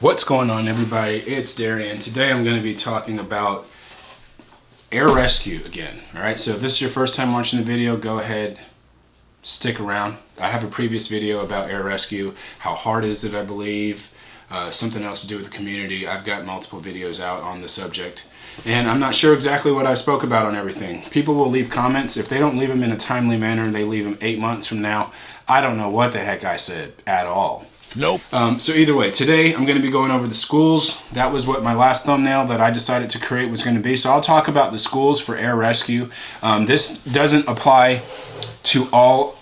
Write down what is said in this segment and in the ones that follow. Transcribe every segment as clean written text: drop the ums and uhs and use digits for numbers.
What's going on, everybody? It's Darian. Today I'm going to be talking about air rescue again. Alright, so if this is your first time watching the video, go ahead, stick around. I have a previous video about air rescue, how hard is it, I believe, something else to do with the community. I've got multiple videos out on the subject, and I'm not sure exactly what I spoke about on everything. People will leave comments. If they don't leave them in a timely manner and they leave them 8 months from now, I don't know what the heck I said at all. Nope. So either way, today I'm going to be going over the schools. That was what my last thumbnail that I decided to create was going to be. So I'll talk about the schools for air rescue. This doesn't apply to all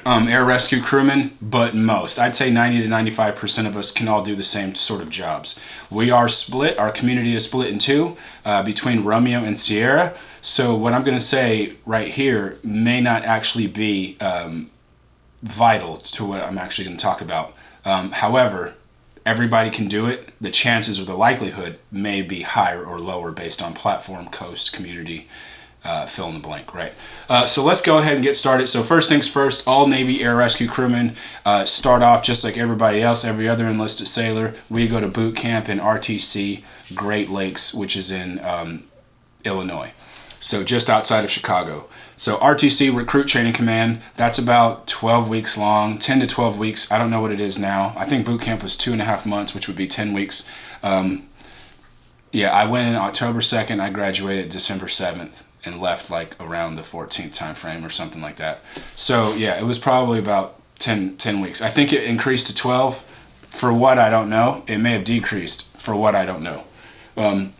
air rescue crewmen, but most. I'd say 90 to 95% of us can all do the same sort of jobs. We are split. Our community is split in two between Romeo and SERE. So what I'm going to say right here may not actually be vital to what I'm actually going to talk about. However, everybody can do it. The chances or the likelihood may be higher or lower based on platform, coast, community, fill in the blank, right? So let's go ahead and get started. So first things first, all Navy air rescue crewmen start off just like everybody else, every other enlisted sailor. We go to boot camp in RTC, Great Lakes, which is in Illinois. So just outside of Chicago. So RTC, Recruit Training Command, that's about 12 weeks long, 10 to 12 weeks. I don't know what it is now. I think boot camp was 2.5 months, which would be 10 weeks. Yeah, I went in October 2nd. I graduated December 7th and left like around the 14th time frame or something like that. So yeah, it was probably about 10 weeks. I think it increased to 12 for what I don't know. It may have decreased for what I don't know.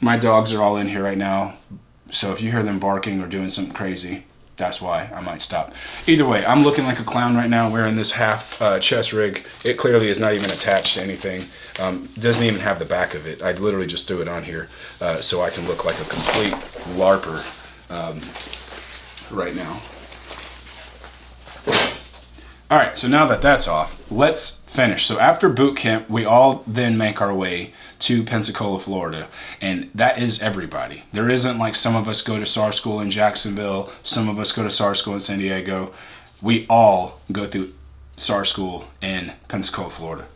My dogs are all in here right now. So if you hear them barking or doing something crazy, that's why I might stop. Either way, I'm looking like a clown right now wearing this half chest rig. It clearly is not even attached to anything. Doesn't even have the back of it. I literally just threw it on here so I can look like a complete LARPer right now. All right, so now that that's off, let's finish. So after boot camp, we all then make our way to Pensacola, Florida, and that is everybody. There isn't like some of us go to SAR school in Jacksonville, some of us go to SAR school in San Diego. We all go through SAR school in Pensacola, Florida.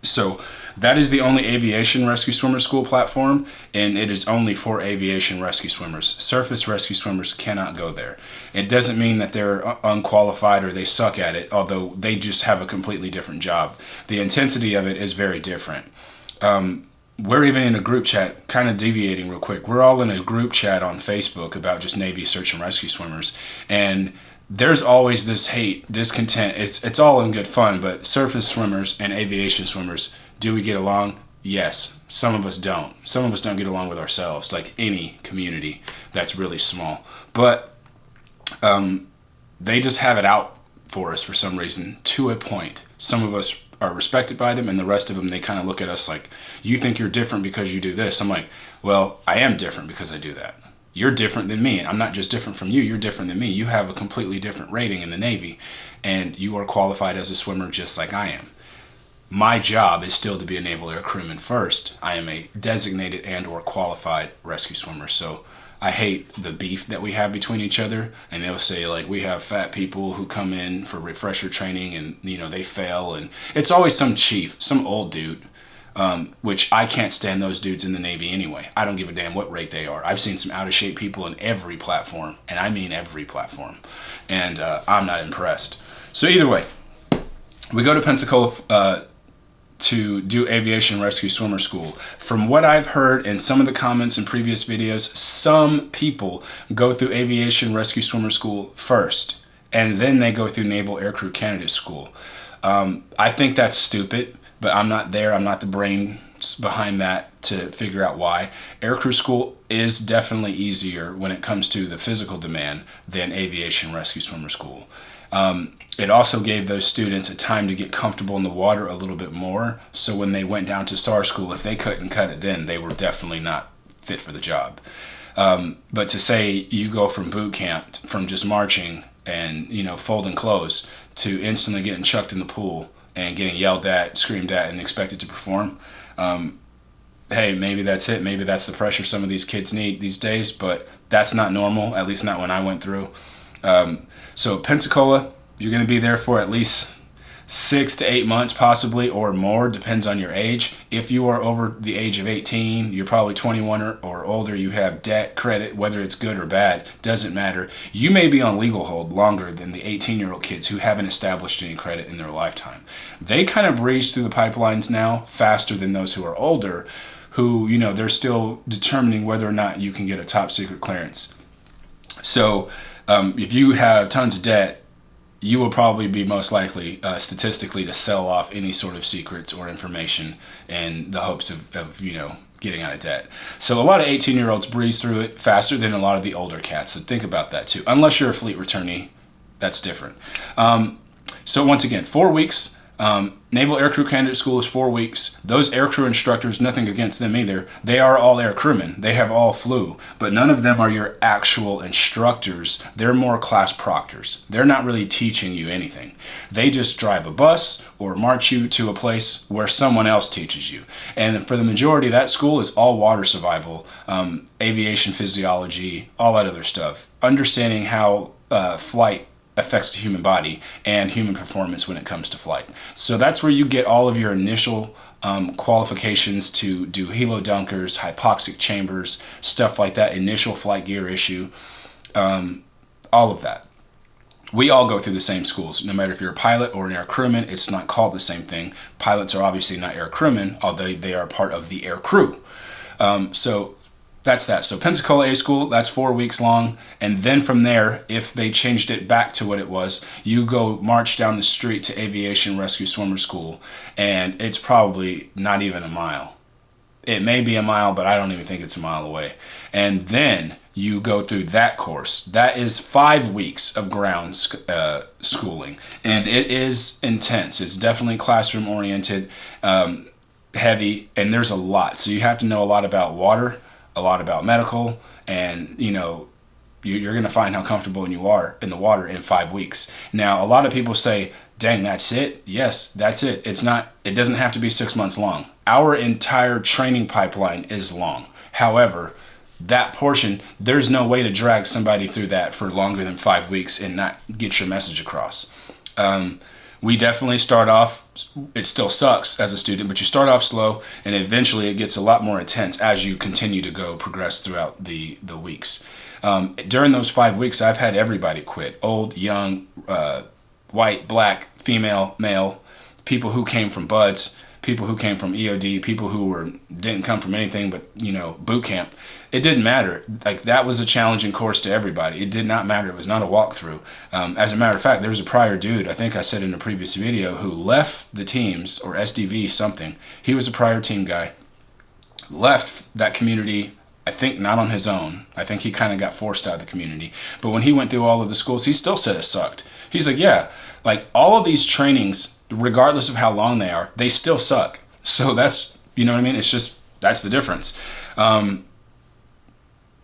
So that is the only aviation rescue swimmer school platform, and it is only for aviation rescue swimmers. Surface rescue swimmers cannot go there. It doesn't mean that they're unqualified or they suck at it, although they just have a completely different job. The intensity of it is very different. We're even in a group chat, kind of deviating real quick. We're all in a group chat on Facebook about just Navy search and rescue swimmers, and there's always this hate, discontent. It's all in good fun, but surface swimmers and aviation swimmers, do we get along? Yes. Some of us don't. Some of us don't get along with ourselves, like any community that's really small. But they just have it out for us for some reason, to a point. Some of us are respected by them, and the rest of them, they kind of look at us like, you think you're different because you do this. I'm like, well, I am different because I do that. You're different than me. I'm not just different from you. You're different than me. You have a completely different rating in the Navy, and you are qualified as a swimmer just like I am. My job is still to be a naval air crewman first. I am a designated and or qualified rescue swimmer. So I hate the beef that we have between each other, and they'll say like we have fat people who come in for refresher training and they fail, and it's always some chief, some old dude, which I can't stand those dudes in the Navy anyway. I don't give a damn what rate they are. I've seen some out of shape people in every platform, and I mean every platform, and I'm not impressed. So either way, we go to Pensacola to do aviation rescue swimmer school. From what I've heard in some of the comments in previous videos, some people go through aviation rescue swimmer school first, and then they go through Naval Aircrew candidate school. I think that's stupid, but I'm not there. I'm not the brains behind that to figure out why. Aircrew school is definitely easier when it comes to the physical demand than aviation rescue swimmer school. It also gave those students a time to get comfortable in the water a little bit more. So when they went down to SAR school, if they couldn't cut it then, they were definitely not fit for the job. But to say you go from boot camp, from just marching and, folding clothes, to instantly getting chucked in the pool and getting yelled at, screamed at, and expected to perform, hey, maybe that's it. Maybe that's the pressure some of these kids need these days, but that's not normal, at least not when I went through. So Pensacola, you're going to be there for at least 6 to 8 months possibly, or more, depends on your age. If you are over the age of 18, you're probably 21 or older, you have debt, credit, whether it's good or bad, doesn't matter. You may be on legal hold longer than the 18-year-old kids who haven't established any credit in their lifetime. They kind of breeze through the pipelines now faster than those who are older, who, they're still determining whether or not you can get a top secret clearance. So if you have tons of debt, you will probably be most likely, statistically, to sell off any sort of secrets or information in the hopes of getting out of debt. So a lot of 18-year-olds breeze through it faster than a lot of the older cats. So think about that too. Unless you're a fleet returnee, that's different. So once again, 4 weeks. Naval Aircrew Candidate School is 4 weeks. Those aircrew instructors, nothing against them either, they are all air crewmen. They have all flew, but none of them are your actual instructors. They're more class proctors. They're not really teaching you anything. They just drive a bus or march you to a place where someone else teaches you. And for the majority, that school is all water survival, aviation physiology, all that other stuff. Understanding how flight affects the human body and human performance when it comes to flight. So that's where you get all of your initial qualifications to do helo dunkers, hypoxic chambers, stuff like that, initial flight gear issue, all of that. We all go through the same schools. No matter if you're a pilot or an air crewman, it's not called the same thing. Pilots are obviously not air crewmen, although they are part of the air crew. So that's that. So Pensacola A School, that's 4 weeks long. And then from there, if they changed it back to what it was, you go march down the street to Aviation Rescue Swimmer School, and it's probably not even a mile. It may be a mile, but I don't even think it's a mile away. And then you go through that course. That is 5 weeks of ground schooling. And it is intense. It's definitely classroom oriented, heavy, and there's a lot. So you have to know a lot about water, a lot about medical, and you're going to find how comfortable you are in the water in 5 weeks. Now, a lot of people say, dang, that's it? Yes, that's it. It doesn't have to be 6 months long. Our entire training pipeline is long. However, that portion, there's no way to drag somebody through that for longer than 5 weeks and not get your message across. We definitely start off, it still sucks as a student, but you start off slow, and eventually it gets a lot more intense as you continue to progress throughout the weeks. During those 5 weeks, I've had everybody quit. Old, young, white, black, female, male, people who came from BUDS, people who came from EOD, people who didn't come from anything but, boot camp. It didn't matter. Like, that was a challenging course to everybody. It did not matter. It was not a walkthrough. As a matter of fact, there was a prior dude, I think I said in a previous video, who left the teams, or SDV something. He was a prior team guy. Left that community, I think not on his own. I think he kind of got forced out of the community. But when he went through all of the schools, he still said it sucked. He's like, yeah, like all of these trainings, regardless of how long they are, they still suck. So that's, you know what I mean? It's just, that's the difference.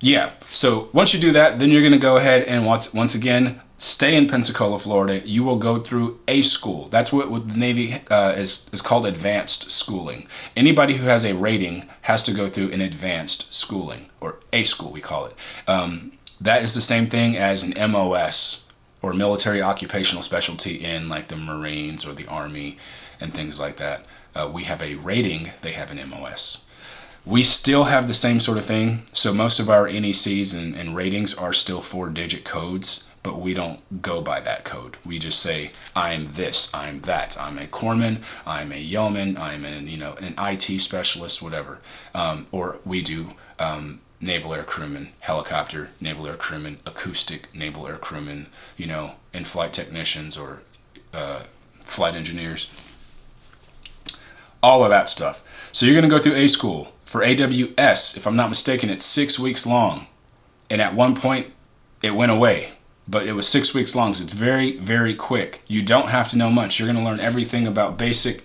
Yeah, so once you do that, then you're going to go ahead and once again, stay in Pensacola, Florida. You will go through a school. That's what the Navy is called advanced schooling. Anybody who has a rating has to go through an advanced schooling, or A school we call it. That is the same thing as an MOS, or military occupational specialty, in like the Marines or the Army and things like that. We have a rating, they have an MOS. We still have the same sort of thing. So most of our NECs and ratings are still 4-digit codes, but we don't go by that code. We just say, I'm this, I'm that. I'm a corpsman, I'm a yeoman, I'm an IT specialist, whatever. Or we do naval air crewman, helicopter, naval air crewman, acoustic, naval air crewman, in-flight technicians or flight engineers. All of that stuff. So you're going to go through A school. For AWS, if I'm not mistaken, it's 6 weeks long. And at one point, it went away. But it was 6 weeks long, so it's very, very quick. You don't have to know much. You're going to learn everything about basic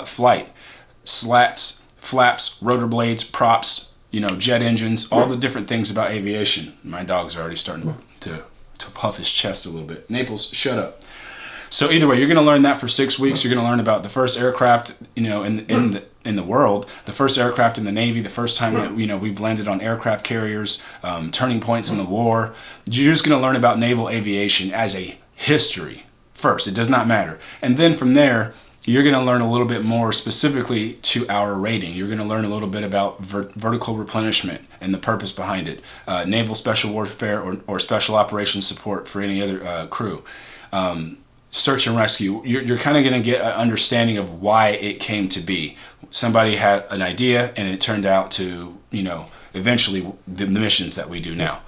flight. Slats, flaps, rotor blades, props, jet engines, all the different things about aviation. My dog's already starting to puff his chest a little bit. Naples, shut up. So either way, you're going to learn that for 6 weeks. You're going to learn about the first aircraft, in the world, the first aircraft in the Navy, the first time that we've landed on aircraft carriers, turning points in the war. You're just going to learn about naval aviation as a history first. It does not matter. And then from there, you're going to learn a little bit more specifically to our rating. You're going to learn a little bit about vertical replenishment and the purpose behind it, naval special warfare or special operations support for any other crew, search and rescue. You're kind of going to get an understanding of why it came to be. Somebody had an idea and it turned out to, eventually the missions that we do now.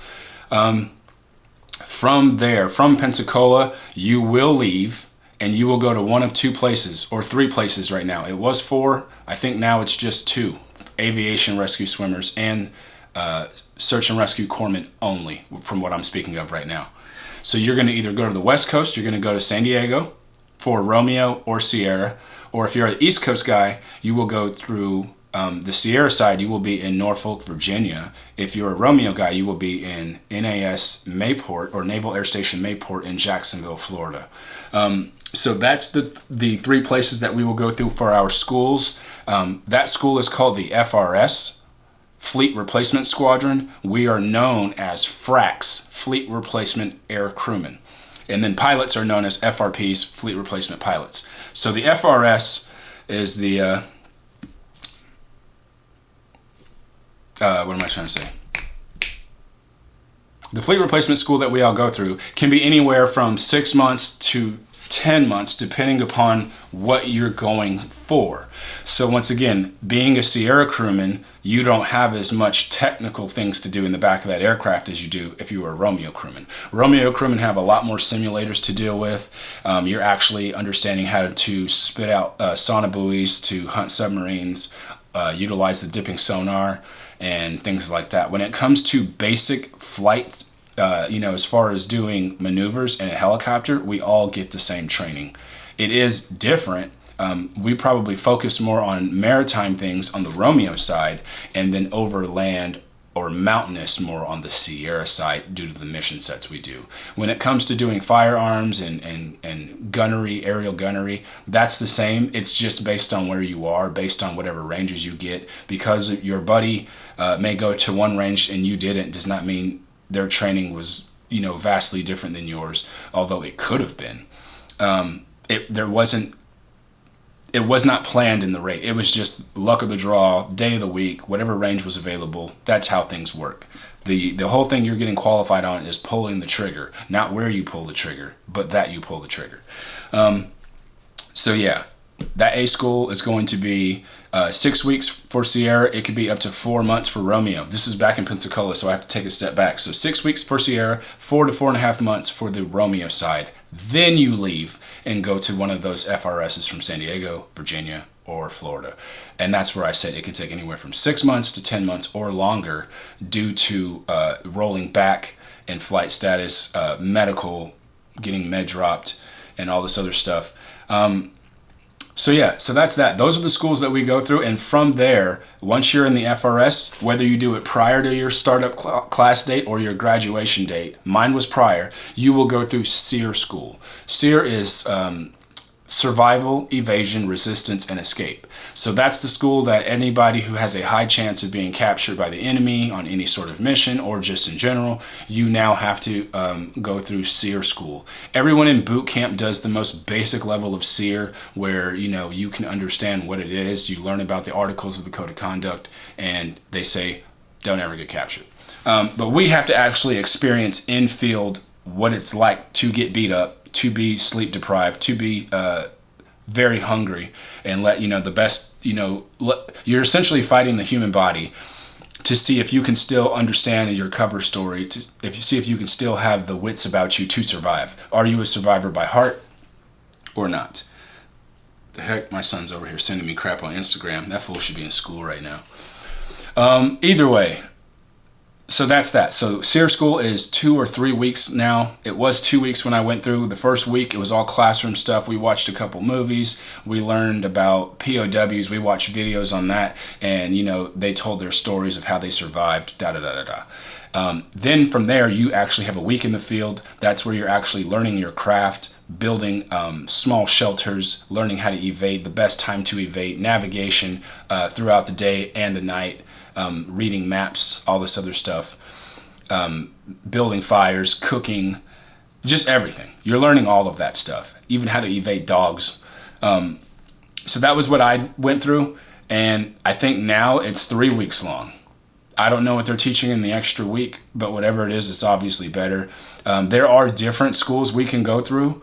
From there, from Pensacola, you will leave and you will go to one of two places or three places right now. It was four. I think now it's just two. Aviation rescue swimmers and search and rescue corpsmen only, from what I'm speaking of right now. So you're going to either go to the West Coast, you're going to go to San Diego for Romeo or SERE, or if you're an East Coast guy, you will go through the SERE side, you will be in Norfolk, Virginia. If you're a Romeo guy, you will be in NAS Mayport or Naval Air Station Mayport in Jacksonville, Florida. So that's the three places that we will go through for our schools. That school is called the FRS, Fleet Replacement Squadron. We are known as FRACs, Fleet Replacement Air Crewmen. And then pilots are known as FRPs, Fleet Replacement Pilots. So the FRS is the... what am I trying to say? The fleet replacement school that we all go through can be anywhere from 6 months to 10 months, depending upon what you're going for. So once again, being a SERE crewman, you don't have as much technical things to do in the back of that aircraft as you do if you were a Romeo crewman. Romeo crewmen have a lot more simulators to deal with. You're actually understanding how to spit out sonobuoys to hunt submarines, utilize the dipping sonar, and things like that. When it comes to basic flight, as far as doing maneuvers in a helicopter, we all get the same training. It is different. We probably focus more on maritime things on the Romeo side, and then over land or mountainous more on the SERE side due to the mission sets we do. When it comes to doing firearms and gunnery, aerial gunnery, that's the same. It's just based on where you are, based on whatever ranges you get. Because your buddy may go to one range and you didn't, does not mean their training was, vastly different than yours, although it could have been. It was not planned in the rate. It was just luck of the draw, day of the week, whatever range was available. That's how things work. The whole thing you're getting qualified on is pulling the trigger, not where you pull the trigger, but that you pull the trigger. That A school is going to be 6 weeks for SERE. It could be up to 4 months for Romeo. This is back in Pensacola, so I have to take a step back. So 6 weeks for SERE, 4 to 4.5 months for the Romeo side. Then you leave and go to one of those FRSs from San Diego, Virginia, or Florida. And that's where I said it could take anywhere from 6 months to 10 months or longer due to rolling back in flight status, medical, getting med dropped, and all this other stuff. So that's that. Those are the schools that we go through. And from there, once you're in the FRS, whether you do it prior to your startup class date or your graduation date, mine was prior, you will go through SERE school. SERE is survival, evasion, resistance, and escape. So that's the school that anybody who has a high chance of being captured by the enemy on any sort of mission or just in general, you now have to go through SERE school. Everyone in boot camp does the most basic level of SERE where, you can understand what it is. You learn about the articles of the code of conduct and they say, don't ever get captured. But we have to actually experience in field what it's like to get beat up, to be sleep deprived, to be very hungry, and let the best. You're essentially fighting the human body to see if you can still understand your cover story. If you can still have the wits about you to survive. Are you a survivor by heart or not? The heck, my son's over here sending me crap on Instagram. That fool should be in school right now. Either way. So that's that. So SERE school is 2 or 3 weeks now. It was 2 weeks when I went through. The first week, it was all classroom stuff. We watched a couple movies. We learned about POWs. We watched videos on that. And, they told their stories of how they survived, Then from there, you actually have a week in the field. That's where you're actually learning your craft, building small shelters, learning how to evade, the best time to evade, navigation throughout the day and the night. Reading maps, all this other stuff, building fires, cooking, just everything. You're learning all of that stuff, even how to evade dogs. So that was what I went through, and I think now it's 3 weeks long. I don't know what they're teaching in the extra week, but whatever it is, it's obviously better. There are different schools we can go through,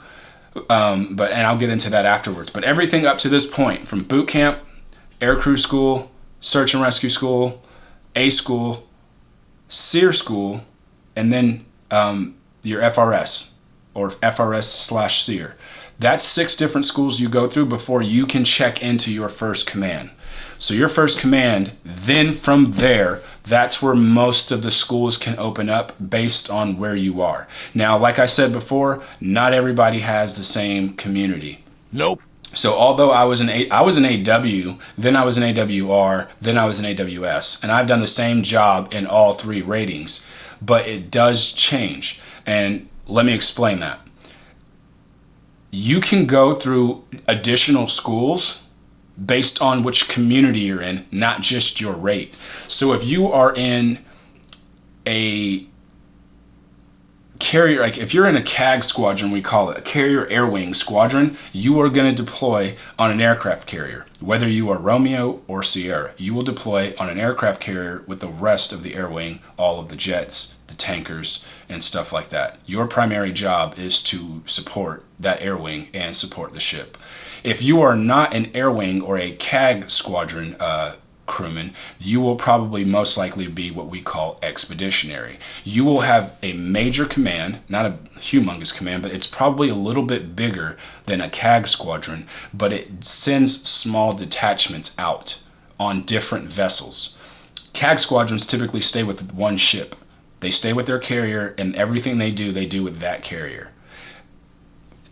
and I'll get into that afterwards. But everything up to this point, from boot camp, Aircrew school, search and rescue school, A school, SERE school, and then your FRS or FRS/SERE. That's 6 different schools you go through before you can check into your first command. So your first command, then from there, that's where most of the schools can open up based on where you are. Now, like I said before, not everybody has the same community. Nope. So although I was an AW, then I was an AWR, then I was an AWS, and I've done the same job in all 3 ratings, but it does change. And let me explain that. You can go through additional schools based on which community you're in, not just your rate. So if you are in a carrier, like if you're in a CAG squadron, we call it a carrier air wing squadron, you are going to deploy on an aircraft carrier. Whether you are Romeo or Sierra, you will deploy on an aircraft carrier with the rest of the air wing, all of the jets, the tankers, and stuff like that. Your primary job is to support that air wing and support the ship. If you are not an air wing or a CAG squadron crewman, you will probably most likely be what we call expeditionary. You will have a major command, not a humongous command, but it's probably a little bit bigger than a CAG squadron, but it sends small detachments out on different vessels. CAG squadrons typically stay with one ship. They stay with their carrier, and everything they do with that carrier.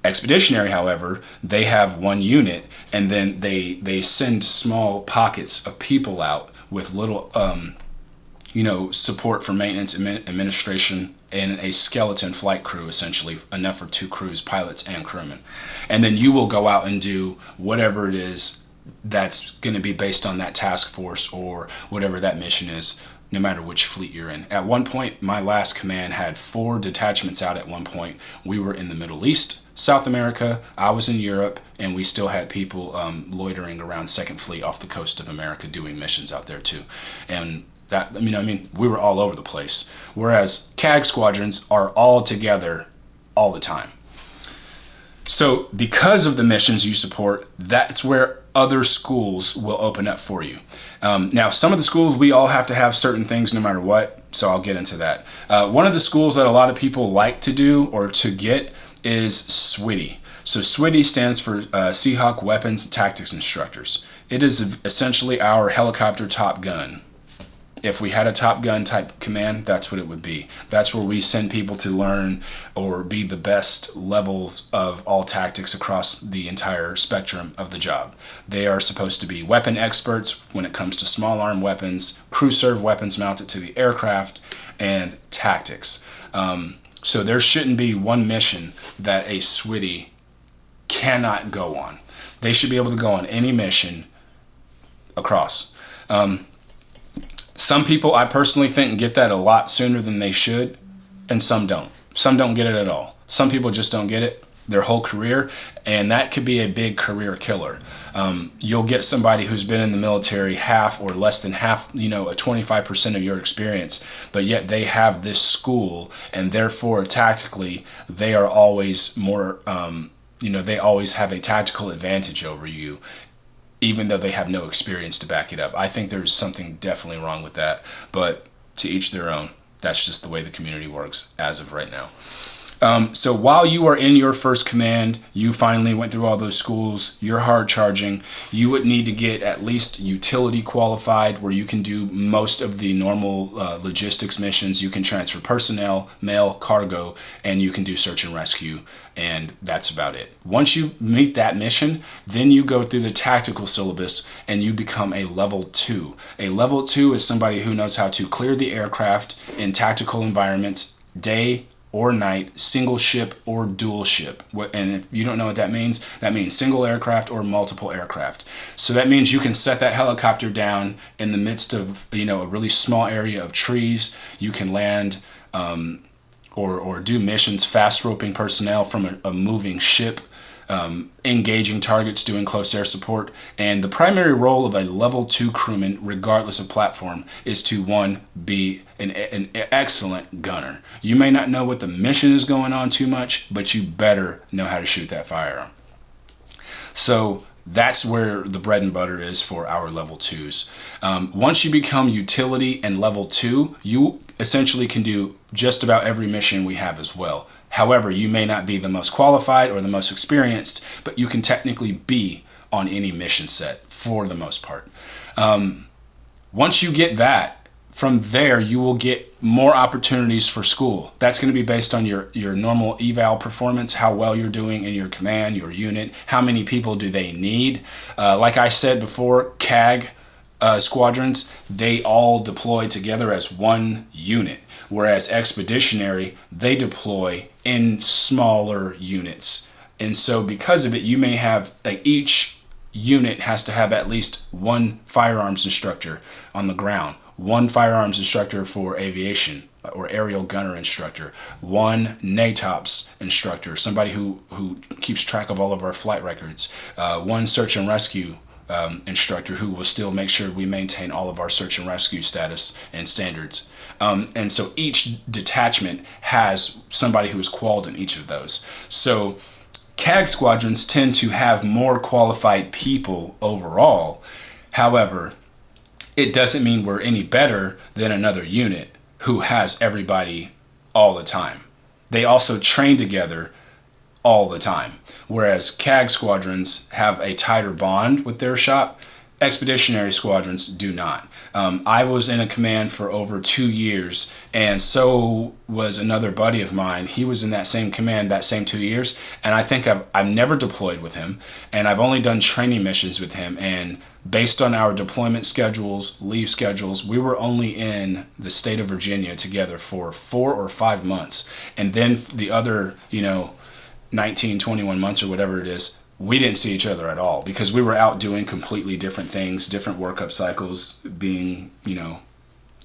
Expeditionary, however, they have one unit, and then they send small pockets of people out with little, support for maintenance, administration, and a skeleton flight crew, essentially, enough for 2 crews, pilots and crewmen. And then you will go out and do whatever it is that's going to be based on that task force or whatever that mission is, no matter which fleet you're in. At one point, my last command had 4 detachments out at one point. We were in the Middle East, South America, I was in Europe, and we still had people loitering around Second Fleet off the coast of America doing missions out there too. And that, we were all over the place. Whereas CAG squadrons are all together all the time. So because of the missions you support, that's where other schools will open up for you. Now, some of the schools, we all have to have certain things no matter what, so I'll get into that. One of the schools that a lot of people like to do or to get is SWITI. So SWITI stands for Seahawk Weapons Tactics Instructors. It is essentially our helicopter Top Gun. If we had a Top Gun type command, that's what it would be. That's where we send people to learn or be the best levels of all tactics across the entire spectrum of the job. They are supposed to be weapon experts when it comes to small arm weapons, crew serve weapons mounted to the aircraft, and tactics. So there shouldn't be one mission that a SWITI cannot go on. They should be able to go on any mission across. Some people, I personally think, get that a lot sooner than they should, and some don't. Some don't get it at all. Some people just don't get it their whole career, and that could be a big career killer. You'll get somebody who's been in the military half or less than half, a 25% of your experience, but yet they have this school, and therefore tactically they are always more, they always have a tactical advantage over you, even though they have no experience to back it up. I think there's something definitely wrong with that, but to each their own. That's just the way the community works as of right now. So while you are in your first command, you finally went through all those schools, you're hard charging, you would need to get at least utility qualified, where you can do most of the normal logistics missions. You can transfer personnel, mail, cargo, and you can do search and rescue, and that's about it. Once you meet that mission, then you go through the tactical syllabus and you become a level 2. A level 2 is somebody who knows how to clear the aircraft in tactical environments, day or night, single ship or dual ship. And if you don't know what that means single aircraft or multiple aircraft. So that means you can set that helicopter down in the midst of a really small area of trees. You can land or do missions, fast roping personnel from a moving ship, engaging targets, doing close air support. And the primary role of a level 2 crewman, regardless of platform, is to, one, be an excellent gunner. You may not know what the mission is going on too much, but you better know how to shoot that firearm. So that's where the bread and butter is for our level 2s. Once you become utility and level 2, you essentially can do just about every mission we have as well. However, you may not be the most qualified or the most experienced, but you can technically be on any mission set for the most part. Once you get that, from there, you will get more opportunities for school. That's going to be based on your normal eval performance, how well you're doing in your command, your unit, how many people do they need. Like I said before, CAG squadrons, they all deploy together as one unit, whereas expeditionary, they deploy in smaller units. And so because of it, you may have, like, each unit has to have at least one firearms instructor on the ground, one firearms instructor for aviation or aerial gunner instructor, one NATOPS instructor, somebody who keeps track of all of our flight records, one search and rescue instructor who will still make sure we maintain all of our search and rescue status and standards. And so each detachment has somebody who is qualified in each of those. So CAG squadrons tend to have more qualified people overall. However, it doesn't mean we're any better than another unit who has everybody all the time. They also train together all the time. Whereas CAG squadrons have a tighter bond with their shop, expeditionary squadrons do not. I was in a command for over 2 years, and so was another buddy of mine. He was in that same command that same 2 years, and I think I've never deployed with him, and I've only done training missions with him. And based on our deployment schedules, leave schedules, we were only in the state of Virginia together for 4 or 5 months. And then the other, 19, 21 months or whatever it is, we didn't see each other at all because we were out doing completely different things, different workup cycles, being,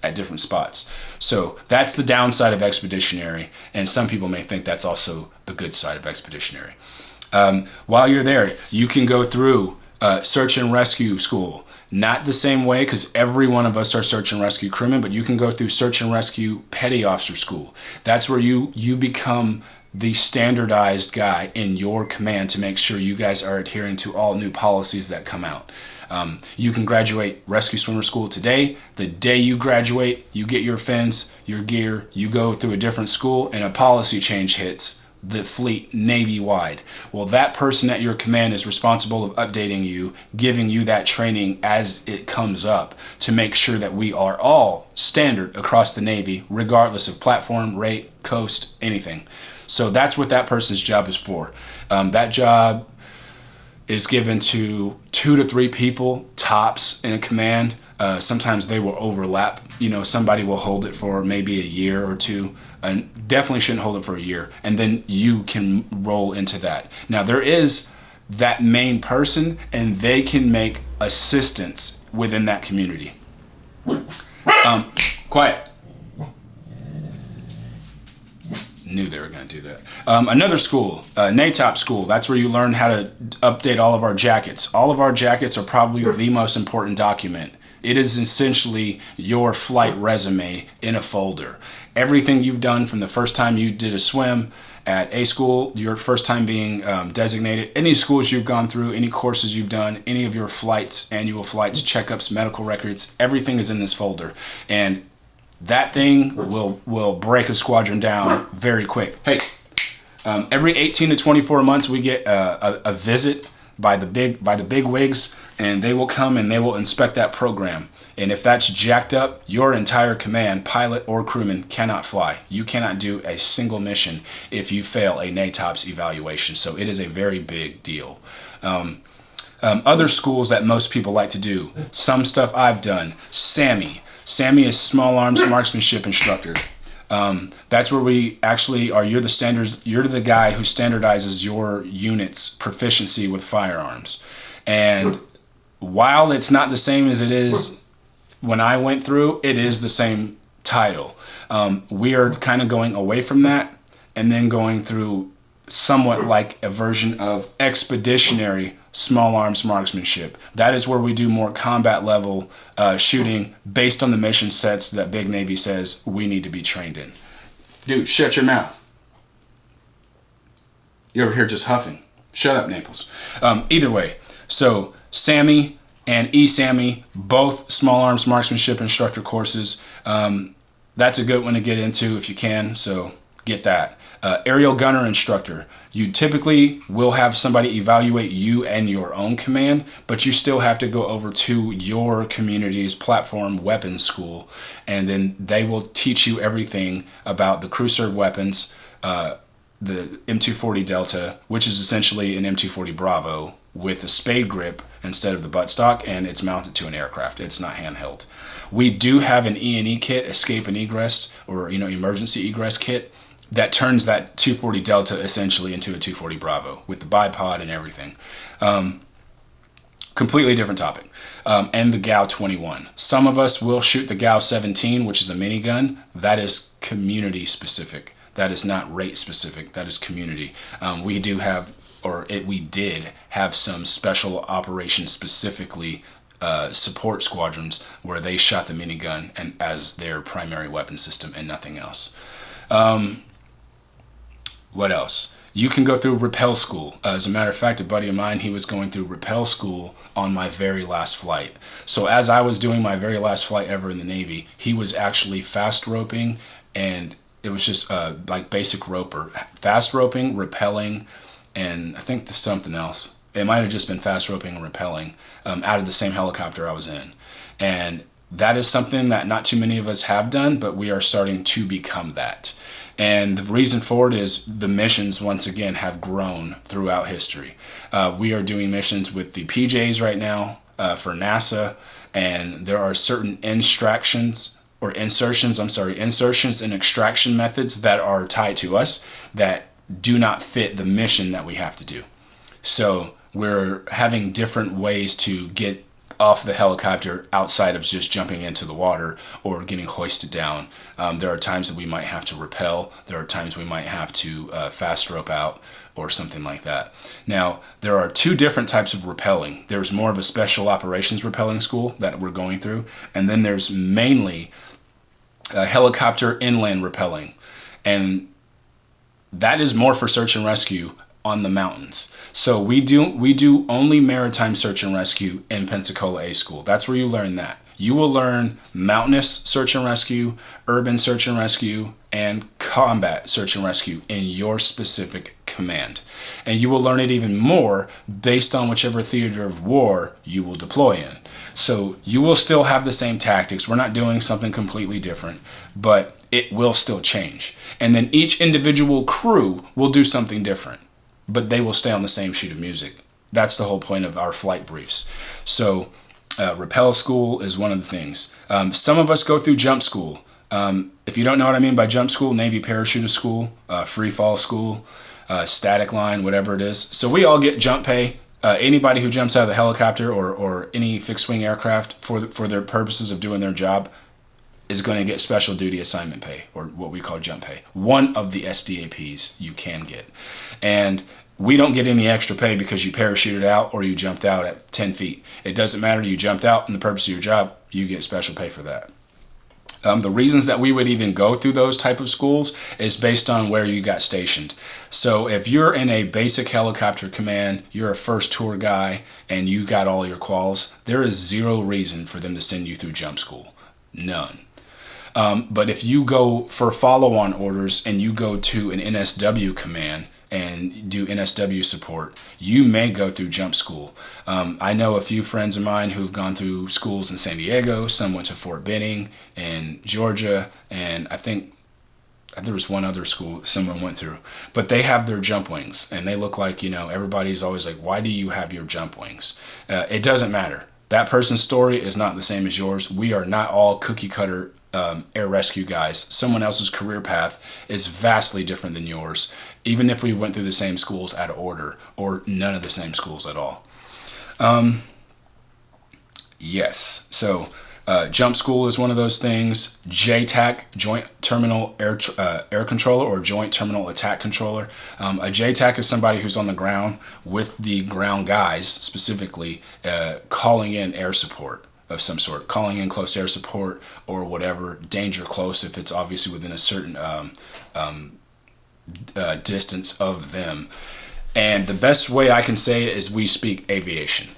at different spots. So that's the downside of expeditionary, and some people may think that's also the good side of expeditionary. While you're there, you can go through search and rescue school. Not the same way, because every one of us are search and rescue crewmen, but you can go through search and rescue petty officer school. That's where you become the standardized guy in your command to make sure you guys are adhering to all new policies that come out. You can graduate rescue swimmer school today. The day you graduate, you get your fins, your gear, you go through a different school, and a policy change hits the fleet Navy-wide. Well, that person at your command is responsible of updating you, giving you that training as it comes up to make sure that we are all standard across the Navy, regardless of platform, rate, coast, anything. So that's what that person's job is for. That job is given to 2 to 3 people tops in a command. Sometimes they will overlap. Somebody will hold it for maybe a year or two, and definitely shouldn't hold it for a year. And then you can roll into that. Now there is that main person, and they can make assistants within that community. Quiet. Knew they were going to do that. Another school, NATOP school, that's where you learn how to update all of our jackets. All of our jackets are probably the most important document. It is essentially your flight resume in a folder. Everything you've done from the first time you did a swim at a school, your first time being designated, any schools you've gone through, any courses you've done, any of your flights, annual flights, checkups, medical records, everything is in this folder. And that thing will break a squadron down very quick. Hey, every 18 to 24 months we get a visit by the big wigs, and they will come and they will inspect that program. And if that's jacked up, your entire command, pilot or crewman, cannot fly. You cannot do a single mission if you fail a NATOPS evaluation. So it is a very big deal. Other schools that most people like to do, some stuff I've done, SAMI. SAMI is Small Arms Marksmanship Instructor. That's where we actually are. You're the guy who standardizes your unit's proficiency with firearms. And while it's not the same as it is when I went through, it is the same title. We are kind of going away from that and then going through somewhat like a version of expeditionary small arms marksmanship. That is where we do more combat level shooting based on the mission sets that Big Navy says we need to be trained in. Dude, shut your mouth. You're over here just huffing. Shut up, Naples. Either way, so SAMI and ESAMI, both small arms marksmanship instructor courses. That's a good one to get into if you can, so get that. Aerial gunner instructor. You typically will have somebody evaluate you and your own command, but you still have to go over to your community's platform weapons school, and then they will teach you everything about the crew serve weapons, the M240 Delta, which is essentially an M240 Bravo with a spade grip instead of the buttstock, and it's mounted to an aircraft. It's not handheld. We do have an E&E kit, escape and egress, or emergency egress kit, that turns that 240 Delta essentially into a 240 Bravo with the bipod and everything. Completely different topic. And the GAU 21. Some of us will shoot the GAU 17, which is a minigun. That is community specific. That is not rate specific. That is community. We did have some special operations specifically support squadrons where they shot the minigun and as their primary weapon system and nothing else. What else? You can go through rappel school. As a matter of fact, a buddy of mine, he was going through rappel school on my very last flight. So as I was doing my very last flight ever in the Navy, he was actually fast roping, and it was just like basic roper. Fast roping, rappelling, and I think there's something else. It might have just been fast roping and rappelling out of the same helicopter I was in. And that is something that not too many of us have done, but we are starting to become that. And the reason for it is the missions, once again, have grown throughout history. We are doing missions with the PJs right now for NASA, and there are certain insertions and extraction methods that are tied to us that do not fit the mission that we have to do. So we're having different ways to get off the helicopter outside of just jumping into the water or getting hoisted down. There are times that we might have to rappel. There are times we might have to fast rope out or something like that. Now, there are two different types of rappelling. There's more of a special operations rappelling school that we're going through, and then there's mainly helicopter inland rappelling, and that is more for search and rescue on the mountains. So we do only maritime search and rescue in Pensacola A School. That's where you learn that. You will learn mountainous search and rescue, urban search and rescue, and combat search and rescue in your specific command. And you will learn it even more based on whichever theater of war you will deploy in. So you will still have the same tactics. We're not doing something completely different, but it will still change. And then each individual crew will do something different, but they will stay on the same sheet of music. That's the whole point of our flight briefs. So rappel school is one of the things. Some of us go through jump school. If you don't know what I mean by jump school, Navy parachute school, free fall school, static line, whatever it is. So we all get jump pay. Anybody who jumps out of the helicopter or any fixed wing aircraft for their purposes of doing their job is going to get special duty assignment pay, or what we call jump pay. One of the SDAPs you can get. And we don't get any extra pay because you parachuted out or you jumped out at 10 feet. It doesn't matter. You jumped out in the purpose of your job, you get special pay for that. The reasons that we would even go through those type of schools is based on where you got stationed. So if you're in a basic helicopter command, you're a first tour guy, and you got all your quals, there is zero reason for them to send you through jump school. None. But if you go for follow-on orders and you go to an NSW command and do NSW support, you may go through jump school. I know a few friends of mine who've gone through schools in San Diego. Some went to Fort Benning in Georgia, and I think there was one other school that someone went through. But they have their jump wings, and they look like, everybody's always like, why do you have your jump wings? It doesn't matter. That person's story is not the same as yours. We are not all cookie cutter air rescue guys. Someone else's career path is vastly different than yours, even if we went through the same schools out of order or none of the same schools at all. Yes. So Jump school is one of those things. JTAC, Joint Terminal Air Controller, or Joint Terminal Attack Controller. A JTAC is somebody who's on the ground with the ground guys, specifically calling in air support of some sort, calling in close air support or whatever, danger close if it's obviously within a certain distance of them. And the best way I can say it is we speak aviation.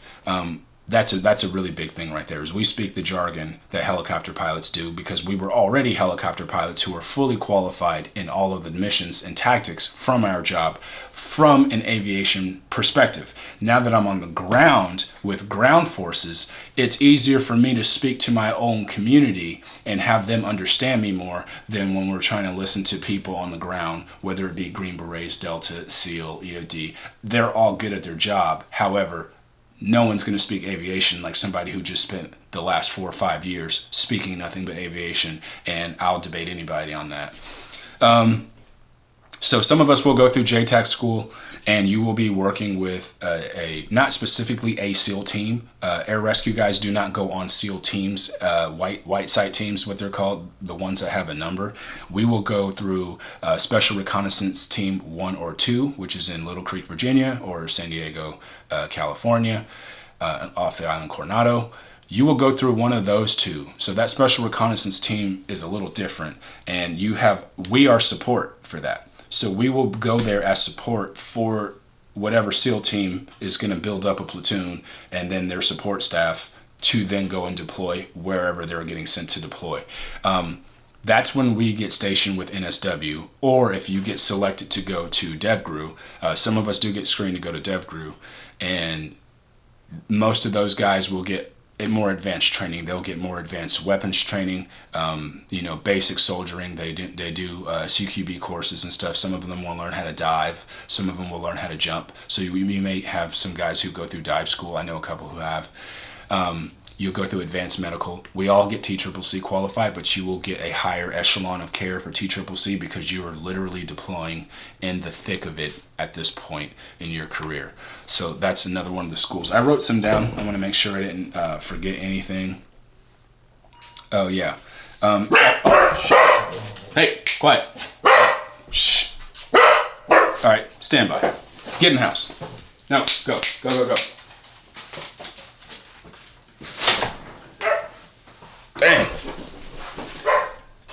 That's a really big thing right there, is we speak the jargon that helicopter pilots do, because we were already helicopter pilots who were fully qualified in all of the missions and tactics from our job from an aviation perspective. Now that I'm on the ground with ground forces, it's easier for me to speak to my own community and have them understand me more than when we're trying to listen to people on the ground, whether it be Green Berets, Delta, SEAL, EOD. They're all good at their job. However, no one's going to speak aviation like somebody who just spent the last 4 or 5 years speaking nothing but aviation, and I'll debate anybody on that. So some of us will go through JTAC school, and you will be working with not specifically a SEAL team. Air rescue guys do not go on SEAL teams, white site teams, what they're called, the ones that have a number. We will go through Special Reconnaissance Team 1 or 2, which is in Little Creek, Virginia, or San Diego, California, off the island Coronado. You will go through one of those two. So that Special Reconnaissance Team is a little different, and we are support for that. So we will go there as support for whatever SEAL team is going to build up a platoon, and then their support staff to then go and deploy wherever they're getting sent to deploy. That's when we get stationed with NSW, or if you get selected to go to DevGru. Some of us do get screened to go to DevGru, and most of those guys will get more advanced training. They'll get more advanced weapons training, basic soldiering. They do CQB courses and stuff. Some of them will learn how to dive. Some of them will learn how to jump. So you may have some guys who go through dive school. I know a couple who have. You'll go through advanced medical. We all get TCCC qualified, but you will get a higher echelon of care for TCCC because you are literally deploying in the thick of it at this point in your career. So that's another one of the schools. I wrote some down. I want to make sure I didn't forget anything. Oh, yeah. Hey, quiet. Shh. All right, stand by. Get in the house. No, go. Dang.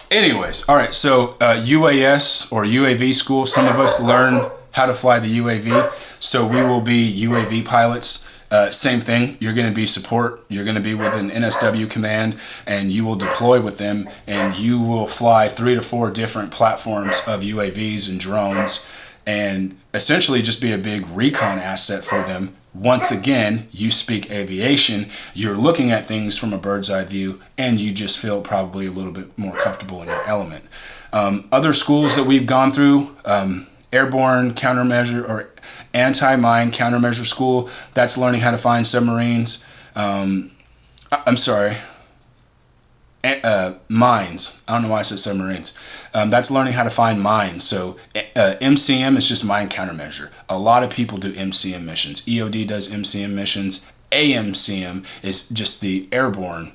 Anyways, all right, so UAS or UAV school, some of us learn how to fly the UAV, so we will be UAV pilots. Same thing, you're going to be support, you're going to be with an NSW command, and you will deploy with them, and you will fly 3 to 4 different platforms of UAVs and drones, and essentially just be a big recon asset for them. Once again, you speak aviation, you're looking at things from a bird's eye view, and you just feel probably a little bit more comfortable in your element. Other schools that we've gone through, airborne countermeasure or anti-mine countermeasure school, that's learning how to find submarines. Mines. I don't know why I said submarines. That's learning how to find mines. So MCM is just mine countermeasure. A lot of people do MCM missions. EOD does MCM missions. AMCM is just the airborne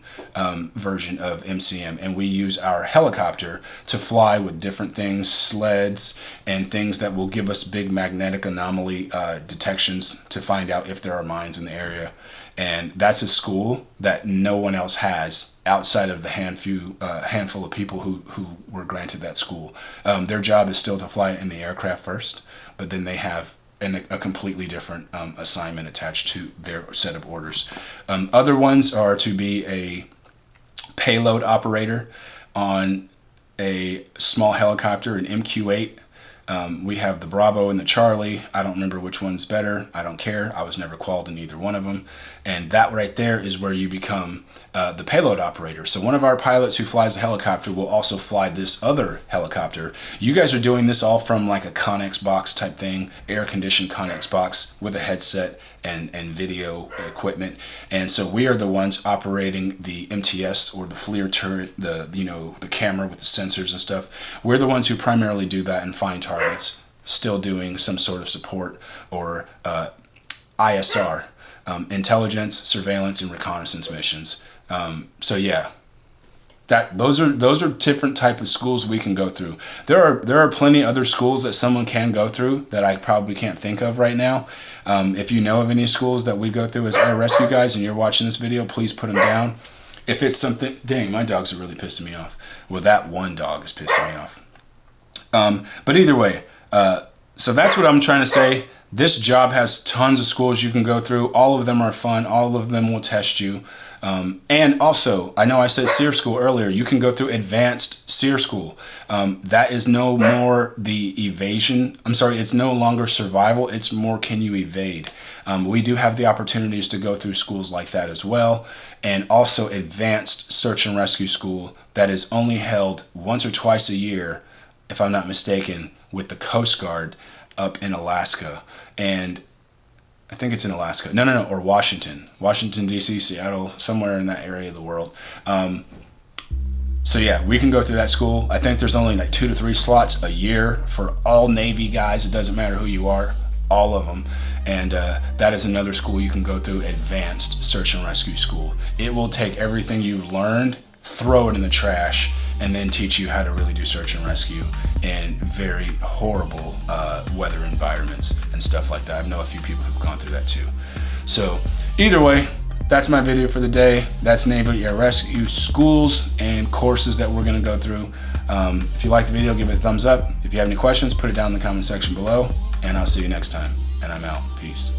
version of MCM, and we use our helicopter to fly with different things, sleds, and things that will give us big magnetic anomaly detections to find out if there are mines in the area. And that's a school that no one else has outside of the handful of people who were granted that school. Their job is still to fly in the aircraft first, but then they have a completely different assignment attached to their set of orders. Other ones are to be a payload operator on a small helicopter, an MQ-8. We have the Bravo and the Charlie. I don't remember which one's better. I don't care. I was never qualified in either one of them. And that right there is where you become the payload operator. So one of our pilots who flies a helicopter will also fly this other helicopter. You guys are doing this all from like a Connex box type thing, air-conditioned Connex box with a headset and video equipment. And so we are the ones operating the MTS or the FLIR turret, the camera with the sensors and stuff. We're the ones who primarily do that and find targets, still doing some sort of support or ISR, intelligence, surveillance, and reconnaissance missions. So yeah, those are different type of schools we can go through. There are plenty other schools that someone can go through that I probably can't think of right now. If you know of any schools that we go through as air rescue guys and you're watching this video, please put them down. If it's something, dang, my dogs are really pissing me off. Well, that one dog is pissing me off. But either way, so that's what I'm trying to say. This job has tons of schools you can go through. All of them are fun. All of them will test you. And also, I know I said SERE school earlier. You can go through advanced SERE school. That is no more the evasion. I'm sorry, it's no longer survival. It's more, can you evade? We do have the opportunities to go through schools like that as well. And also advanced search and rescue school that is only held once or twice a year, if I'm not mistaken, with the Coast Guard up in Alaska. And I think it's in Alaska. No, or Washington, D.C., Seattle, somewhere in that area of the world. So yeah, we can go through that school. I think there's only like 2 to 3 slots a year for all Navy guys. It doesn't matter who you are, all of them. And that is another school you can go through, advanced search and rescue school. It will take everything you learned, throw it in the trash, and then teach you how to really do search and rescue in very horrible weather environments and stuff like that. I know a few people who've gone through that too. So either way, that's my video for the day. That's Navy Air Rescue schools and courses that we're gonna go through. If you liked the video, give it a thumbs up. If you have any questions, put it down in the comment section below, and I'll see you next time. And I'm out. Peace.